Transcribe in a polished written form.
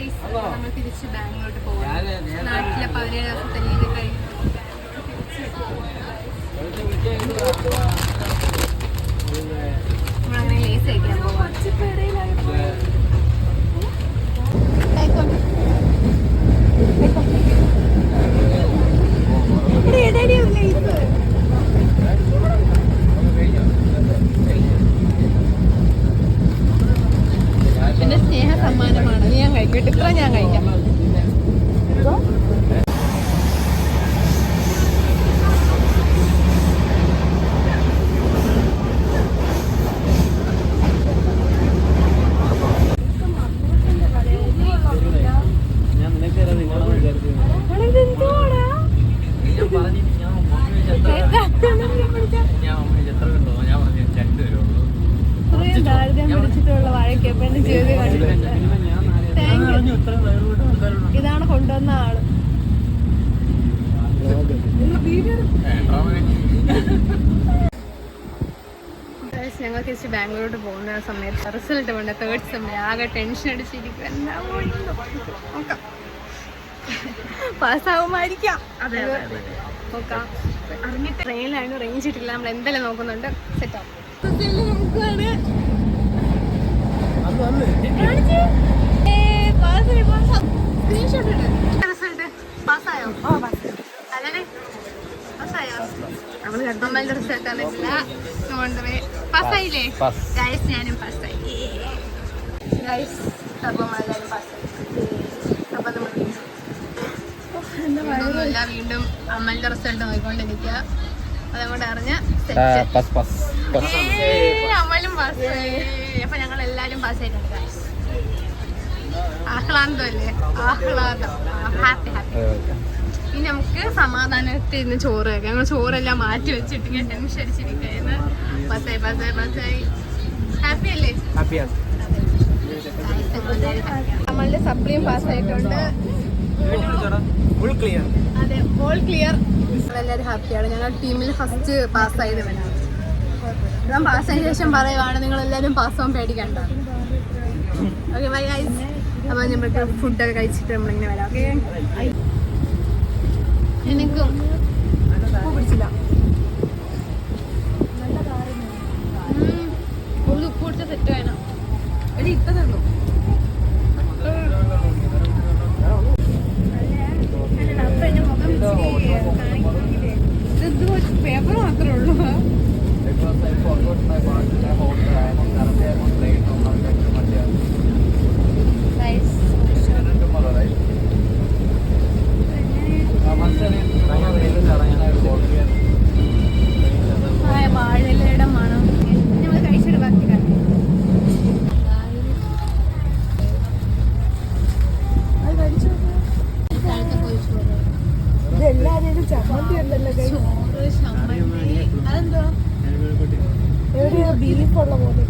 നമ്മൾ തിരിച്ച് ബാംഗ്ലൂരിലോട്ട് പോകും. നാട്ടിലെ 17 ദിവസത്തെ ലീവ് കഴിഞ്ഞ് നമ്മളങ്ങനെ ലേസ് കഴിക്കാൻ പോകും. പിന്നെ സ്നേഹ സമ്മാനമാണ്. ഞാൻ കഴിക്കട്ടെ, ഇത്ര ഞാൻ കഴിക്കാം. ഇതാണ് കൊണ്ടുവന്ന ആള്. ഞങ്ങൾ തിരിച്ച് ബാംഗ്ലൂരോട്ട് പോകുന്ന സമയത്ത് റിസൾട്ട് വേണ്ട 3rd സെമ്മിൽ ആകെ ടെൻഷൻ അടിച്ചിരിക്കും. എന്താ നോക്കാം, പാസ്സാവുമായിരിക്കാം. നോക്കാം. അറിഞ്ഞ ട്രെയിനിലാണ്, റേഞ്ച് ഇട്ടില്ല. നമ്മൾ എന്തെല്ലാം നോക്കുന്നുണ്ട്. സെറ്റാവും. അമ്മയുടെ റിസൾട്ട് വന്നിട്ടില്ല. പാസ്സായില്ലേ ഗൈസ്? ഞാനും പാസ്സായി. ഗൈസ് അപ്പം എല്ലാവരും പാസ്സായി. അപ്പം നമ്മൾ ഒന്നുമില്ല, വീണ്ടും അമ്മയുടെ റിസൾട്ട് നോക്കിക്കൊണ്ടിരിക്കുക. അതങ്ങോട്ട് അറിഞ്ഞ അമ്മലും പാസ്സായി. അപ്പൊ ഞങ്ങൾ എല്ലാരും പാസ്സായിട്ടുണ്ട് ഗൈസ്. ആഹ്ലാദമല്ലേ? ആഹ്ലാദം, ഹാപ്പി ഹാപ്പി. ഇനി നമുക്ക് സമാധാനത്തിൽ ഇരുന്ന് ചോറ് കഴിക്കാം. ഞങ്ങൾ ചോറെല്ലാം മാറ്റി വെച്ചിട്ട് ഞാൻ ടെൻഷൻ അടിച്ചിരിക്കുന്നു. പാസ്സായി പാസ്സായി പാസ്സായി. ഹാപ്പി അല്ലേ? നമ്മളുടെ സപ്ലിയും പാസ്സായിട്ടുണ്ട്. അതെ, ഓൾ ക്ലിയർ. എല്ലാവരും ഹാപ്പിയാണ്. ഞങ്ങൾ ടീമിൽ ഫസ്റ്റ് പാസ്സായത് വേണം. ഞാൻ പാസ്സായതിനു ശേഷം പറയുവാണ് നിങ്ങളെല്ലാവരും പാസ്സാവാൻ പേടിക്കണ്ട. Okay bye guys. അപ്പോൾ നമുക്ക് ഫുഡൊക്കെ കഴിച്ചിട്ട് നമ്മളിങ്ങനെ വരാം. ഓക്കെ. എനിക്കും പിടിച്ചില്ല. ഉള്ളു ഉപ്പ് പിടിച്ച സെറ്റ് വേണം. എടി ഇട്ടതുള്ളൂ. അപ്പൊ എന്റെ മുഖം ഇത് പേപ്പർ മാത്രമേ ഉള്ളൂ. വാഴയിലയുടെ മണം നമ്മൾ കഴിച്ചിട്ട് ബാക്കി അതെന്തോ ബീഫുള്ള പോലെ.